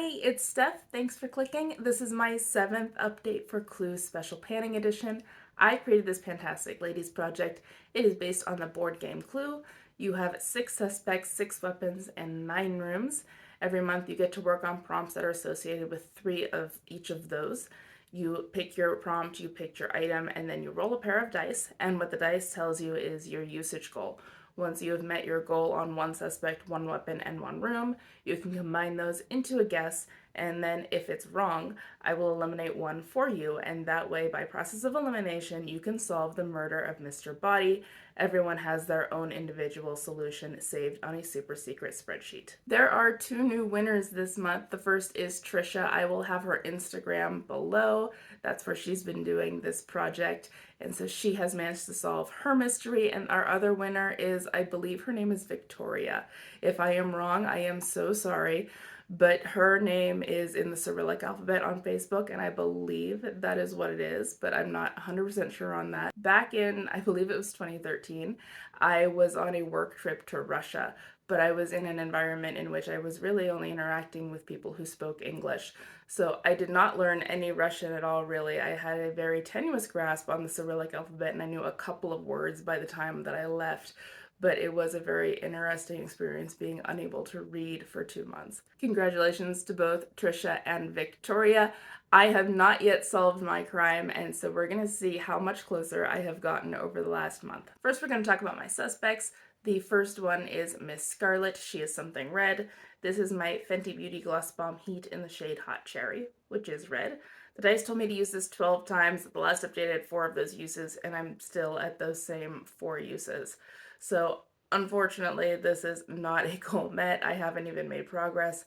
Hi, it's Steph. Thanks for clicking. This is my 7th update for Clue's Special Panning Edition. I created this Pantastic Ladies project. It is based on the board game Clue. You have 6 suspects, 6 weapons, and 9 rooms. Every month you get to work on prompts that are associated with 3 of each of those. You pick your prompt, you pick your item, and then you roll a pair of dice, and what the dice tells you is your usage goal. Once you have met your goal on one suspect, one weapon, and one room, you can combine those into a guess, and then if it's wrong, I will eliminate one for you, and that way, by process of elimination, you can solve the murder of Mr. Body. Everyone has their own individual solution saved on a super secret spreadsheet. There are 2 new winners this month. The first is Trisha. I will have her Instagram below. That's where she's been doing this project, and so she has managed to solve her mystery. And our other winner is, I believe her name is Victoria. If I am wrong, I am so sorry, but her name is in the Cyrillic alphabet on Facebook, and I believe that is what it is, but I'm not 100% sure on that. Back in, I believe it was 2013, I was on a work trip to Russia, but I was in an environment in which I was really only interacting with people who spoke English. So I did not learn any Russian at all, really. I had a very tenuous grasp on the Cyrillic alphabet, and I knew a couple of words by the time that I left. But it was a very interesting experience being unable to read for 2 months. Congratulations to both Trisha and Victoria. I have not yet solved my crime, and so we're going to see how much closer I have gotten over the last month. First, we're going to talk about my suspects. The first one is Miss Scarlet. She is something red. This is my Fenty Beauty Gloss Bomb Heat in the shade Hot Cherry, which is red. The dice told me to use this 12 times. The last update I had 4 of those uses, and I'm still at those same 4 uses. So unfortunately, this is not a goal met. I haven't even made progress.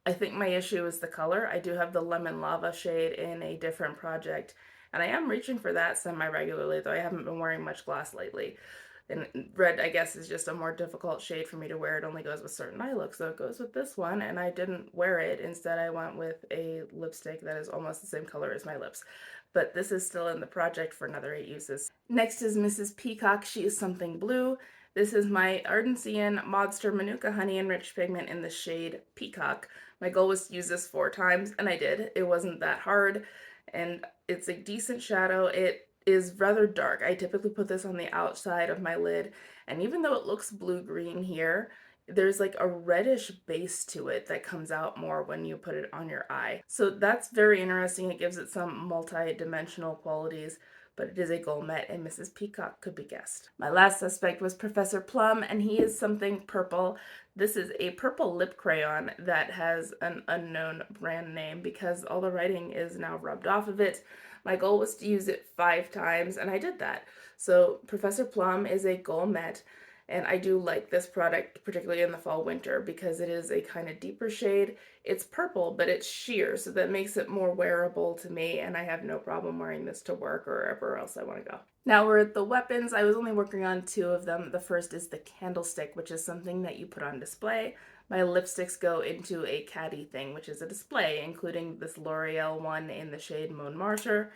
I think my issue is the color. I do have the Lemon Lava shade in a different project, and I am reaching for that semi-regularly, though I haven't been wearing much gloss lately. And red, I guess, is just a more difficult shade for me to wear. It only goes with certain eye looks, so it goes with this one, and I didn't wear it. Instead, I went with a lipstick that is almost the same color as my lips. But this is still in the project for another 8 uses. Next is Mrs. Peacock. She is something blue. This is my Ardensian Modster Manuka Honey Enriched Pigment in the shade Peacock. My goal was to use this 4 times, and I did. It wasn't that hard, and it's a decent shadow. It is rather dark. I typically put this on the outside of my lid, and even though it looks blue-green here, there's like a reddish base to it that comes out more when you put it on your eye. So that's very interesting. It gives it some multi-dimensional qualities, but it is a goal met, and Mrs. Peacock could be guessed. My last suspect was Professor Plum, and he is something purple. This is a purple lip crayon that has an unknown brand name because all the writing is now rubbed off of it. My goal was to use it 5 times, and I did that. So Professor Plum is a goal met, and I do like this product, particularly in the fall winter, because it is a kind of deeper shade. It's purple, but it's sheer, so that makes it more wearable to me, and I have no problem wearing this to work or wherever else I want to go. Now we're at the weapons. I was only working on 2 of them. The first is the candlestick, which is something that you put on display. My lipsticks go into a caddy thing, which is a display, including this L'Oreal one in the shade Montmartre.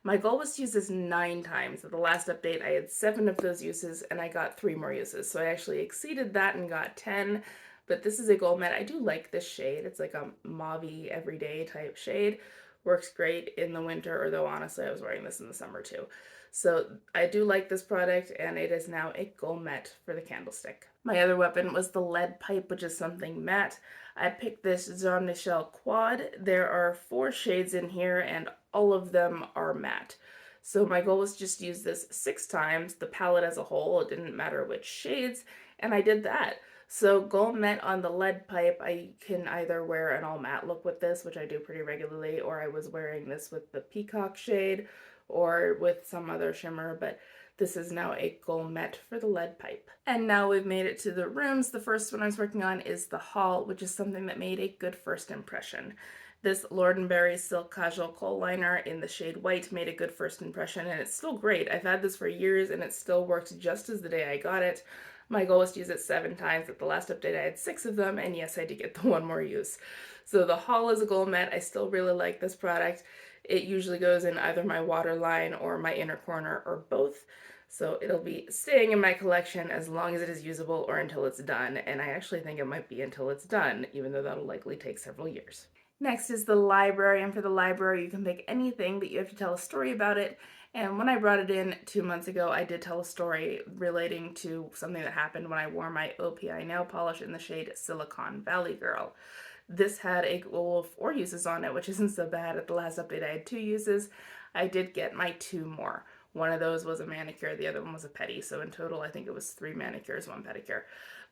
My goal was to use this 9 times. At the last update, I had 7 of those uses, and I got 3 more uses. So I actually exceeded that and got 10. But this is a goal met. I do like this shade. It's like a mauve-y, everyday type shade. Works great in the winter, although honestly, I was wearing this in the summer too. So I do like this product, and it is now a goal met for the candlestick. My other weapon was the lead pipe, which is something matte. I picked this Jean Michel Quad. There are 4 shades in here, and all of them are matte. So my goal was just to use this 6 times, the palette as a whole. It didn't matter which shades, and I did that. So goal met on the lead pipe. I can either wear an all matte look with this, which I do pretty regularly, or I was wearing this with the peacock shade or with some other shimmer, but this is now a goal met for the lead pipe. And now we've made it to the rooms. The first one I was working on is the hall, which is something that made a good first impression. This Lord & Berry Silk Casual Kohl Liner in the shade white made a good first impression, and it's still great. I've had this for years, and it still works just as the day I got it. My goal was to use it 7 times. At the last update, I had 6 of them, and yes, I did get the 1 more use. So the haul is a goal met. I still really like this product. It usually goes in either my waterline or my inner corner or both. So it'll be staying in my collection as long as it is usable or until it's done. And I actually think it might be until it's done, even though that'll likely take several years. Next is the library, and for the library, you can pick anything, but you have to tell a story about it. And when I brought it in 2 months ago, I did tell a story relating to something that happened when I wore my OPI nail polish in the shade Silicon Valley Girl. This had a goal of 4 uses on it, which isn't so bad. At the last update, I had 2 uses. I did get my 2 more. One of those was a manicure, the other one was a pedi. So in total, I think it was 3 manicures, 1 pedicure.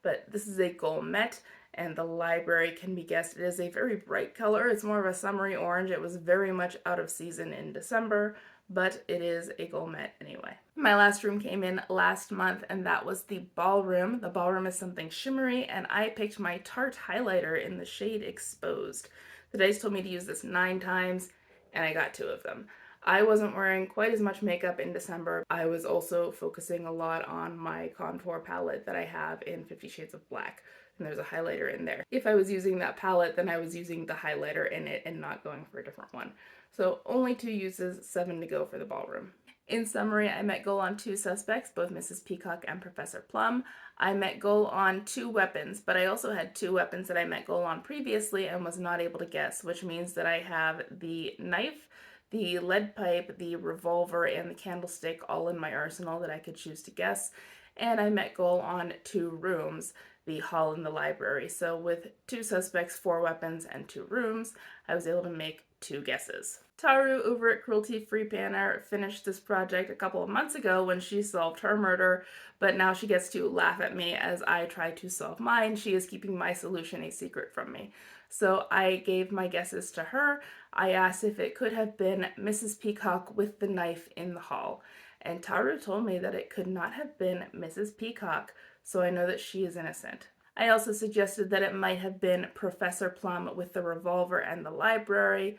But this is a goal met, and the library can be guessed. It is a very bright color. It's more of a summery orange. It was very much out of season in December, but it is a goal met anyway. My last room came in last month, and that was the ballroom. The ballroom is something shimmery, and I picked my Tarte highlighter in the shade Exposed. The dice told me to use this 9 times, and I got 2 of them. I wasn't wearing quite as much makeup in December. I was also focusing a lot on my contour palette that I have in 50 Shades of Black, and there's a highlighter in there. If I was using that palette, then I was using the highlighter in it and not going for a different one. So only 2 uses, 7 to go for the ballroom. In summary, I met goal on 2 suspects, both Mrs. Peacock and Professor Plum. I met goal on 2 weapons, but I also had 2 weapons that I met goal on previously and was not able to guess, which means that I have the knife, the lead pipe, the revolver, and the candlestick all in my arsenal that I could choose to guess. And I met goal on 2 rooms, the hall and the library. So with 2 suspects, 4 weapons, and 2 rooms, I was able to make 2 guesses. Taru over at Cruelty Free Banner finished this project a couple of months ago when she solved her murder, but now she gets to laugh at me as I try to solve mine. She is keeping my solution a secret from me. So I gave my guesses to her. I asked if it could have been Mrs. Peacock with the knife in the hall, and Taru told me that it could not have been Mrs. Peacock, so I know that she is innocent. I also suggested that it might have been Professor Plum with the revolver and the library,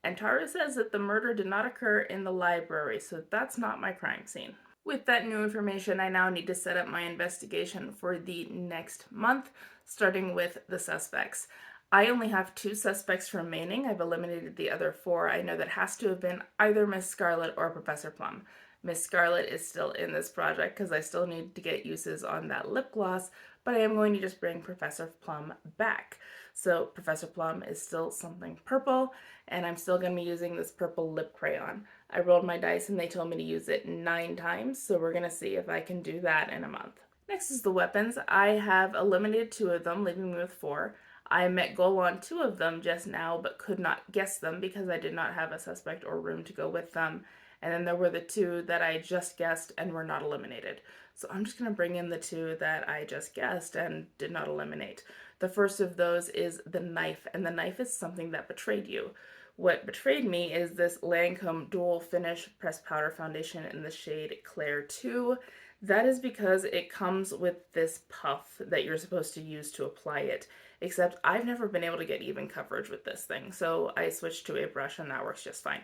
and Taru says that the murder did not occur in the library, so that's not my crime scene. With that new information, I now need to set up my investigation for the next month, starting with the suspects. I only have 2 suspects remaining. I've eliminated the other 4. I know that has to have been either Miss Scarlet or Professor Plum. Miss Scarlet is still in this project because I still need to get uses on that lip gloss, but I am going to just bring Professor Plum back. So Professor Plum is still something purple, and I'm still going to be using this purple lip crayon. I rolled my dice and they told me to use it 9 times, so we're going to see if I can do that in a month. Next is the weapons. I have eliminated 2 of them, leaving me with 4. I met goal on 2 of them just now, but could not guess them because I did not have a suspect or room to go with them. And then there were the 2 that I just guessed and were not eliminated. So I'm just going to bring in the 2 that I just guessed and did not eliminate. The first of those is the knife, and the knife is something that betrayed you. What betrayed me is this Lancome Dual Finish Pressed Powder Foundation in the shade Claire 2. That is because it comes with this puff that you're supposed to use to apply it, except I've never been able to get even coverage with this thing, so I switched to a brush and that works just fine.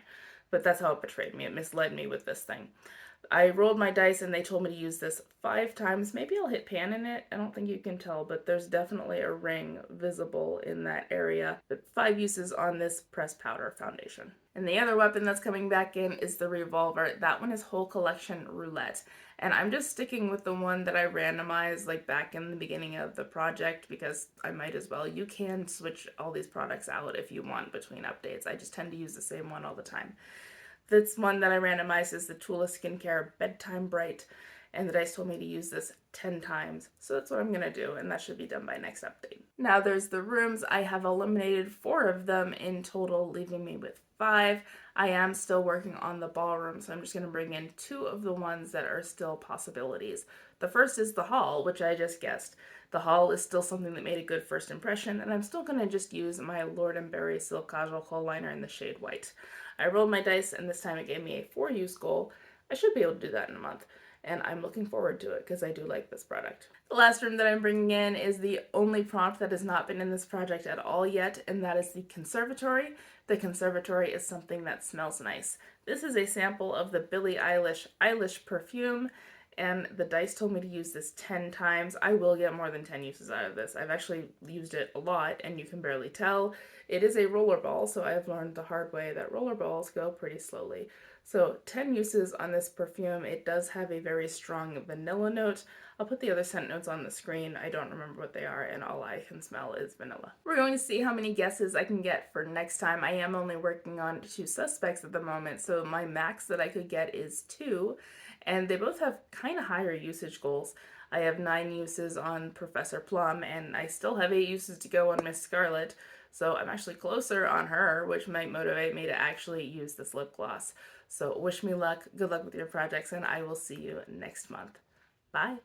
But that's how it betrayed me. It misled me with this thing. I rolled my dice and they told me to use this 5 times. Maybe I'll hit pan in it. I don't think you can tell, but there's definitely a ring visible in that area. But 5 uses on this pressed powder foundation. And the other weapon that's coming back in is the revolver. That one is whole collection roulette. And I'm just sticking with the one that I randomized like back in the beginning of the project because I might as well. You can switch all these products out if you want between updates. I just tend to use the same one all the time. This one that I randomized is the Tula Skincare Bedtime Bright, and the dice told me to use this 10 times. So that's what I'm going to do, and that should be done by next update. Now there's the rooms. I have eliminated 4 of them in total, leaving me with 5. I am still working on the ballroom, so I'm just going to bring in 2 of the ones that are still possibilities. The first is the hall, which I just guessed. The hall is still something that made a good first impression, and I'm still going to just use my Lord & Berry Silk Casual Kohl Liner in the shade White. I rolled my dice, and this time it gave me a 4-use goal. I should be able to do that in a month, and I'm looking forward to it because I do like this product. The last room that I'm bringing in is the only prompt that has not been in this project at all yet, and that is the conservatory. The conservatory is something that smells nice. This is a sample of the Billie Eilish perfume, and the dice told me to use this 10 times. I will get more than 10 uses out of this. I've actually used it a lot, and you can barely tell. It is a roller ball, so I've learned the hard way that roller balls go pretty slowly. So 10 uses on this perfume. It does have a very strong vanilla note. I'll put the other scent notes on the screen. I don't remember what they are, and all I can smell is vanilla. We're going to see how many guesses I can get for next time. I am only working on 2 suspects at the moment, so my max that I could get is 2, and they both have kind of higher usage goals. I have 9 uses on Professor Plum, and I still have 8 uses to go on Miss Scarlet, so I'm actually closer on her, which might motivate me to actually use this lip gloss. So wish me luck, good luck with your projects, and I will see you next month. Bye.